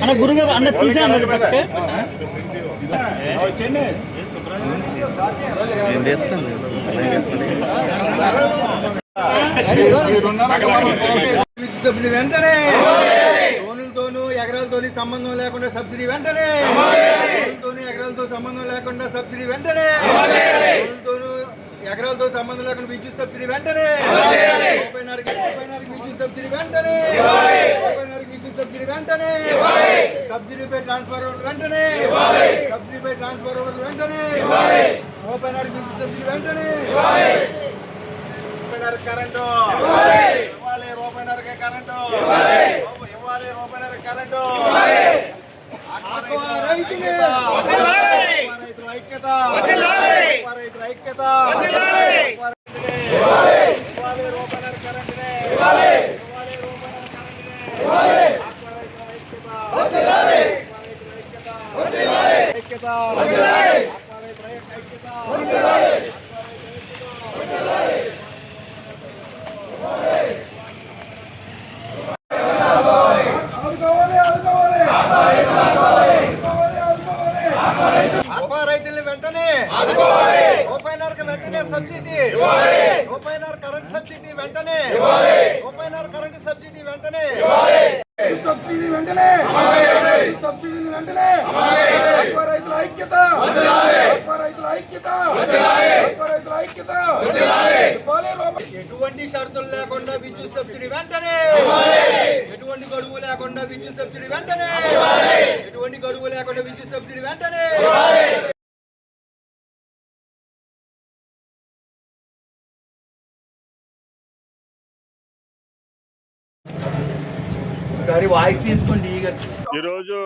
అన్న గురుగా అన్న తీసే అన్నది పక్కకే సబ్సిడీ వెంటనే డ్రోన్లతోనూ ఎకరాలతోని సంబంధం లేకుండా సబ్సిడీ వెంటనే డ్రోన్లతోనూ ఎకరాలతో సంబంధం లేకుండా సబ్సిడీ వెంటనే డ్రోన్లతోనూ ఎకరాలతో సంబంధం లేకుండా విద్యుత్ సబ్సిడీ వెంటనే రూపాయిన్నరకి విద్యుత్ సబ్సిడీ వెంటనే విద్యుత్ సబ్సిడీ వెంటనే సబ్సిడీపై ట్రాన్స్ఫార్మర్ వెంటనే సబ్సిడీపై ట్రాన్స్ఫార్మర్ వెంటనే రూపాయిన్నరకి విద్యుత్ సబ్సిడీ వెంటనే కరెంటు ఇవ్వాలి రూపాయిన్నరకే కరెంటు ఇవ్వాలి రూపాయిన్నరకే కరెంటు రైతుల ఐక్యత రైతుల ఐక్యత ఇవ్వాలి రూపాయిన్నర కరెంటునే ఇవ్వాలి ఐక్యత రైతుల్ని వెంటనే రూపాయిన్నరకి వెంటనే సబ్సిడీ రూపాయిన్నర కరెంట్ సబ్సిడీ వెంటనే రూపాయిన్నర కరెంట్ సబ్సిడీ వెంటనే సబ్సిడీ వెంటనే సబ్సిడీని వెంటనే రైతుల ఐక్యత రైతుల ఐక్యత రైతుల ఐక్యత ఎటువంటి షరతులు లేకుండా విద్యుత్ సబ్సిడీ వెంటనే ఎటువంటి గడువు లేకుండా విద్యుత్ సబ్సిడీ వెంటనే ఎటువంటి గడువు లేకుండా విద్యుత్ సబ్సిడీ వెంటనే వాయిస్ తీసుకోండి. ఈరోజు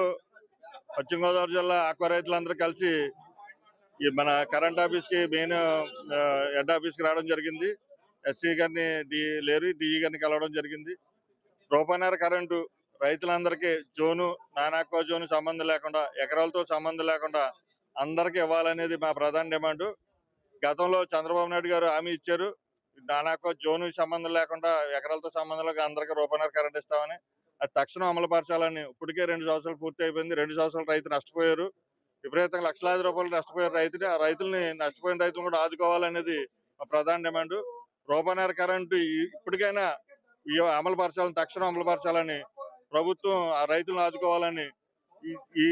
పశ్చిమ గోదావరి జిల్లా ఆక్వా రైతులందరూ కలిసి ఈ మన కరెంట్ ఆఫీస్కి మెయిన్ హెడ్ ఆఫీస్కి రావడం జరిగింది. ఎస్సీ గారిని డిఈ గారిని కలవడం జరిగింది. రూపాయిన్నర కరెంటు రైతులందరికీ జోను నాన్ ఆక్వా జోను సంబంధం లేకుండా ఎకరాలతో సంబంధం లేకుండా అందరికీ ఇవ్వాలనేది మా ప్రధాన డిమాండ్. గతంలో చంద్రబాబు నాయుడు గారు హామీ ఇచ్చారు, నాన్ ఆక్వా జోను సంబంధం లేకుండా ఎకరాలతో సంబంధం లేకుండా అందరికీ రూపాయిన్నర కరెంట్ ఇస్తామని. అది తక్షణం అమలు పరచాలని. ఇప్పటికే 2 సంవత్సరాలు పూర్తి అయిపోయింది. 2 సంవత్సరాలు రైతు నష్టపోయారు, విపరీతంగా లక్షలాది రూపాయలు నష్టపోయారు రైతులు. ఆ రైతుల్ని నష్టపోయిన రైతులు కూడా ఆదుకోవాలనేది మా ప్రధాన డిమాండ్. రూపాయిన్నర కరెంటు ఇప్పటికైనా అమలు పరచాలని, తక్షణం అమలు పరచాలని, ప్రభుత్వం ఆ రైతులను ఆదుకోవాలని. ఈ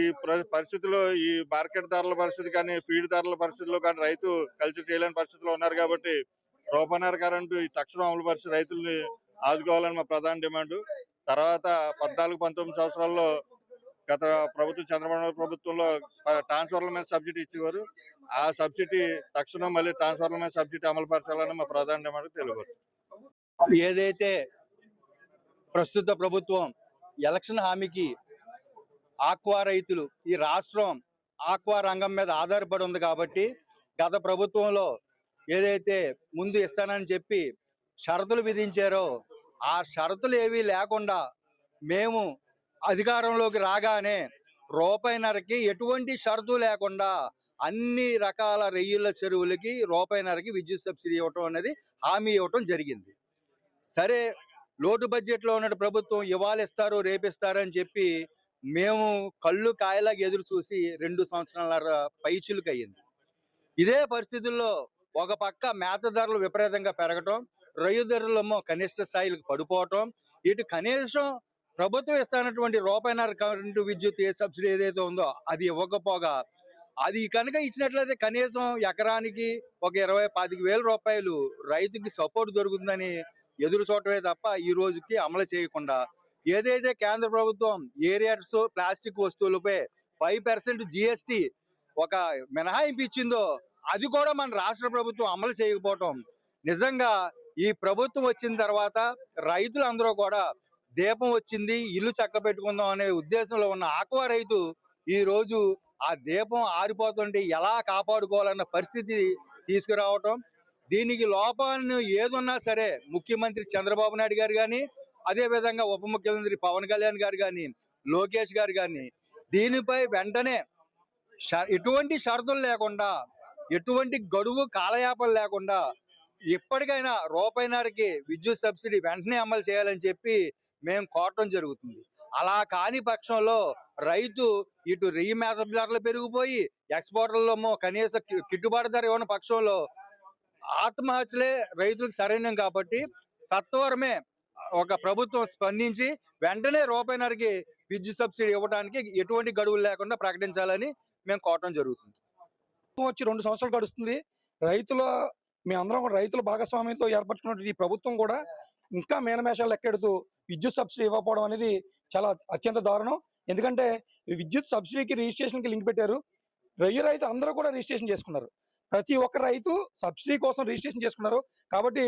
పరిస్థితిలో ఈ మార్కెట్ ధరల పరిస్థితి కానీ ఫీడ్ ధరల పరిస్థితిలో కానీ రైతు కలిసి చేయలేని పరిస్థితిలో ఉన్నారు కాబట్టి రూపాయిన్నర కరెంటు తక్షణం అమలు పరిచి రైతుల్ని ఆదుకోవాలని మా ప్రధాన డిమాండ్. తర్వాత 14-19 సంవత్సరాల్లో గత ప్రభుత్వం చంద్రబాబు నాయుడు ప్రభుత్వంలో ట్రాన్స్ఫార్మర్ల మీద సబ్సిడీ ఇచ్చేవారు. ఆ సబ్సిడీ తక్షణం మళ్ళీ ట్రాన్స్ఫార్మర్ల మీద సబ్సిడీ అమలు పరచాలని మా ప్రధాన డిమాండ్ తెలియదు. ఏదైతే ప్రస్తుత ప్రభుత్వం ఎలక్షన్ హామీకి ఆక్వా రైతులు, ఈ రాష్ట్రం ఆక్వా రంగం మీద ఆధారపడి ఉంది కాబట్టి గత ప్రభుత్వంలో ఏదైతే ముందు ఇస్తానని చెప్పి షరతులు విధించారో ఆ షరతులు ఏవి లేకుండా మేము అధికారంలోకి రాగానే రూపాయిన్నరకి ఎటువంటి షరతు లేకుండా అన్ని రకాల రొయ్యల చెరువులకి రూపాయిన్నరకి విద్యుత్ సబ్సిడీ ఇవ్వటం అనేది హామీ ఇవ్వటం జరిగింది. సరే, లోటు బడ్జెట్లో ఉన్న ప్రభుత్వం ఇవాళ ఇస్తారు రేపిస్తారు అని చెప్పి మేము కళ్ళు కాయలాగా ఎదురు చూసి 2 సంవత్సరాల పైచిలుకు అయ్యింది. ఇదే పరిస్థితుల్లో ఒక పక్క మేత ధరలు విపరీతంగా పెరగటం, రొయ్య ధరలేమో కనిష్ట స్థాయిలకు పడిపోవటం, ఇటు కనీసం ప్రభుత్వం ఇస్తున్నటువంటి రూపాయిన్నర కరెంటు విద్యుత్ సబ్సిడీ ఏదైతే ఉందో అది ఇవ్వకపోగా, అది కనుక ఇచ్చినట్లయితే కనీసం ఎకరానికి ఒక 20-25 వేల రూపాయలు రైతుకి సపోర్ట్ దొరుకుతుందని ఎదురు చూడటమే తప్ప ఈ రోజుకి అమలు చేయకుండా ఏదైతే కేంద్ర ప్రభుత్వం ఏరియాస్ ప్లాస్టిక్ వస్తువులపై 5% GST ఒక మినహాయింపు ఇచ్చిందో అది కూడా మన రాష్ట్ర ప్రభుత్వం అమలు చేయకపోవటం నిజంగా ఈ ప్రభుత్వం వచ్చిన తర్వాత రైతులందరూ కూడా దీపం వచ్చింది ఇల్లు చక్క పెట్టుకుందాం అనే ఉద్దేశంలో ఉన్న ఆక్వా రైతు ఈ రోజు ఆ దీపం ఆరిపోతుంటే ఎలా కాపాడుకోవాలన్న పరిస్థితి తీసుకురావటం. దీనికి లోపాలను ఏదున్నా సరే ముఖ్యమంత్రి చంద్రబాబు నాయుడు గారు కానీ, అదే విధంగా ఉప ముఖ్యమంత్రి పవన్ కళ్యాణ్ గారు కానీ, లోకేష్ గారు కానీ దీనిపై వెంటనే ఎటువంటి షరతులు లేకుండా, ఎటువంటి గడువు కాలయాపన లేకుండా ఎప్పటికైనా రూపాయిన్నరకి విద్యుత్ సబ్సిడీ వెంటనే అమలు చేయాలని చెప్పి మేము కోరటం జరుగుతుంది. అలా కాని పక్షంలో రైతు ఇటు రెయ్యి మేత ధరలు పెరిగిపోయి ఎక్స్పోర్టర్లో కనీస గిట్టుబాటు ధర ఇవ్వని పక్షంలో ఆత్మహత్యలే రైతులకు సరైన కాబట్టి సత్వరమే ఒక ప్రభుత్వం స్పందించి వెంటనే రూపాయిన్నరకి విద్యుత్ సబ్సిడీ ఇవ్వడానికి ఎటువంటి గడువులు లేకుండా ప్రకటించాలని మేము కోరటం జరుగుతుంది. వచ్చి 2 సంవత్సరాలు గడుస్తుంది. రైతుల మేమందరం కూడా రైతుల భాగస్వామ్యంతో ఏర్పరచుకున్న ఈ ప్రభుత్వం కూడా ఇంకా మేనమేషాలు లెక్కెడుతూ విద్యుత్ సబ్సిడీ ఇవ్వకపోవడం అనేది చాలా అత్యంత దారుణం. ఎందుకంటే ఈ విద్యుత్ సబ్సిడీకి రిజిస్ట్రేషన్కి లింక్ పెట్టారు. రైతు అందరూ కూడా రిజిస్ట్రేషన్ చేసుకున్నారు. ప్రతి ఒక్క రైతు సబ్సిడీ కోసం రిజిస్ట్రేషన్ చేసుకున్నారు. కాబట్టి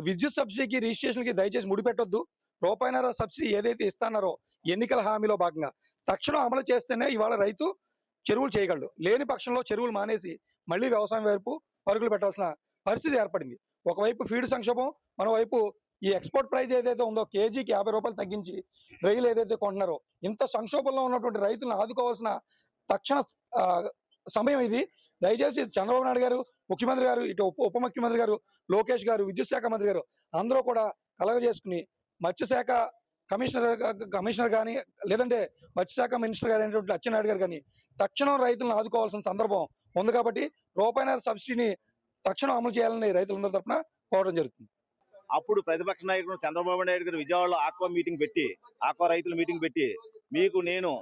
విద్యుత్ సబ్సిడీకి రిజిస్ట్రేషన్కి దయచేసి ముడిపెట్టొద్దు. రూపాయిన్నర సబ్సిడీ ఏదైతే ఇస్తున్నారో ఎన్నికల హామీలో భాగంగా తక్షణం అమలు చేస్తేనే ఇవాళ రైతు చెరువులు చేయగలడు. లేని పక్షంలో చెరువులు మానేసి మళ్ళీ వ్యవసాయం వైపు పరుగులు పెట్టాల్సిన పరిస్థితి ఏర్పడింది. ఒకవైపు ఫీడ్ సంక్షోభం, మరోవైపు ఈ ఎక్స్పోర్ట్ ప్రైస్ ఏదైతే ఉందో కేజీకి 50 రూపాయలు తగ్గించి రైలు ఏదైతే కొంటున్నారో ఇంత సంక్షోభంలో ఉన్నటువంటి రైతులను ఆదుకోవాల్సిన తక్షణ సమయం ఇది. దయచేసి చంద్రబాబు నాయుడు గారు, ముఖ్యమంత్రి గారు, ఇటు ఉప ముఖ్యమంత్రి గారు, లోకేష్ గారు, విద్యుత్ శాఖ మంత్రి గారు అందరూ కూడా కలగజేసుకుని మత్స్యశాఖ కమిషనర్ కానీ లేదంటే మత్స్యశాఖ మినిస్టర్ గారు అయినటువంటి అచ్చెన్నాయుడు గారు కానీ తక్షణం రైతులను ఆదుకోవాల్సిన సందర్భం ఉంది. కాబట్టి రూపాయిన్నర సబ్సిడీని తక్షణం అమలు చేయాలని రైతులందరి తరఫున కోరడం జరుగుతుంది. అప్పుడు ప్రతిపక్ష నాయకుడు చంద్రబాబు నాయుడు గారు విజయవాడలో ఆక్వా రైతుల మీటింగ్ పెట్టి మీకు నేను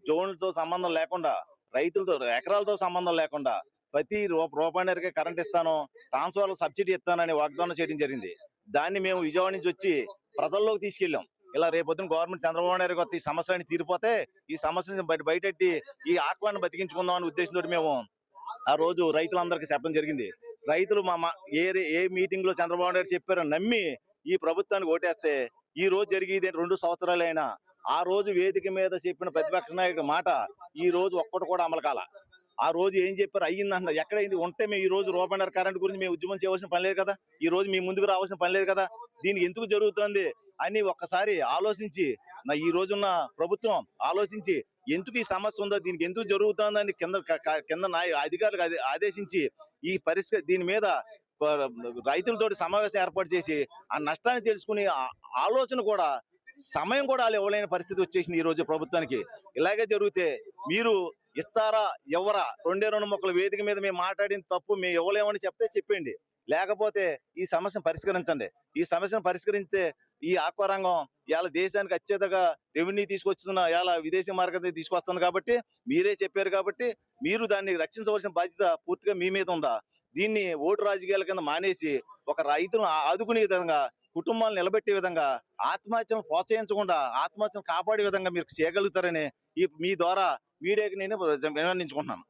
జోన్లతో సంబంధం లేకుండా రైతులతో ఎకరాలతో సంబంధం లేకుండా ప్రతి రూపాయిన్నరకే కరెంట్ ఇస్తాను, ట్రాన్స్ఫార్మర్ సబ్సిడీ ఇస్తానని వాగ్దానం చేయడం జరిగింది. దాన్ని మేము విజయవాడ నుంచి వచ్చి ప్రజల్లోకి తీసుకెళ్ళాం. ఇలా రేపొద్దున గవర్నమెంట్ చంద్రబాబు నాయుడు గారు ఈ సమస్యని తీరిపోతే ఈ సమస్యని బయటెట్టి ఈ ఆక్వాన్ని బతికించుకుందాం అనే ఉద్దేశంతో మేము ఆ రోజు రైతులందరికీ చెప్పడం జరిగింది. రైతులు ఏ మీటింగ్ లో చంద్రబాబు నాయుడు చెప్పారో నమ్మి ఈ ప్రభుత్వానికి ఓటేస్తే ఈ రోజు జరిగేది 2 సంవత్సరాలైనా ఆ రోజు వేదిక మీద చెప్పిన ప్రతిపక్ష నాయకుడి మాట ఈ రోజు ఒక్కటి కూడా అమలు కాల. ఆ రోజు ఏం చెప్పారు అయ్యిందంట, ఎక్కడైంది ఉంటే మేము ఈ రోజు రూపాయిన్నర కరెంట్ గురించి మేము ఉద్యమం చేయవలసిన పని లేదు కదా, ఈ రోజు మీ ముందుకు రావాల్సిన పని లేదు కదా, దీనికి ఎందుకు జరుగుతుంది అని ఒక్కసారి ఆలోచించి ఈ రోజున్న ప్రభుత్వం ఆలోచించి ఎందుకు ఈ సమస్య ఉందో, దీనికి ఎందుకు జరుగుతుందని కింద అధికారులకు ఆదేశించి ఈ దీని మీద రైతులతోటి సమావేశం ఏర్పాటు చేసి ఆ నష్టాన్ని తెలుసుకుని ఆలోచన కూడా సమయం కూడా వాళ్ళు ఇవ్వలేని పరిస్థితి వచ్చేసింది ఈ రోజు ప్రభుత్వానికి. ఇలాగే జరిగితే మీరు ఇస్తారా ఎవరా 2 మొక్కల వేదిక మీద మేము మాట్లాడిన తప్పు మేము ఇవ్వలేమని చెప్తే చెప్పండి, లేకపోతే ఈ సమస్యను పరిష్కరించండి. ఈ సమస్యను పరిష్కరిస్తే ఈ ఆక్వా రంగం ఇవాళ దేశానికి అత్యధిక రెవెన్యూ తీసుకొచ్చుతున్న ఇవాళ విదేశీ మార్కెట్ తీసుకొస్తుంది కాబట్టి మీరే చెప్పారు కాబట్టి మీరు దాన్ని రక్షించవలసిన బాధ్యత పూర్తిగా మీ మీద ఉందా? దీన్ని ఓటు రాజకీయాల కింద మానేసి ఒక రైతును ఆదుకునే విధంగా, కుటుంబాలను నిలబెట్టే విధంగా, ఆత్మహత్యలను ప్రోత్సహించకుండా ఆత్మహత్యలను కాపాడే విధంగా మీరు చేయగలుగుతారని మీ ద్వారా మీడియాకి నేను విన్నవించుకుంటున్నాను.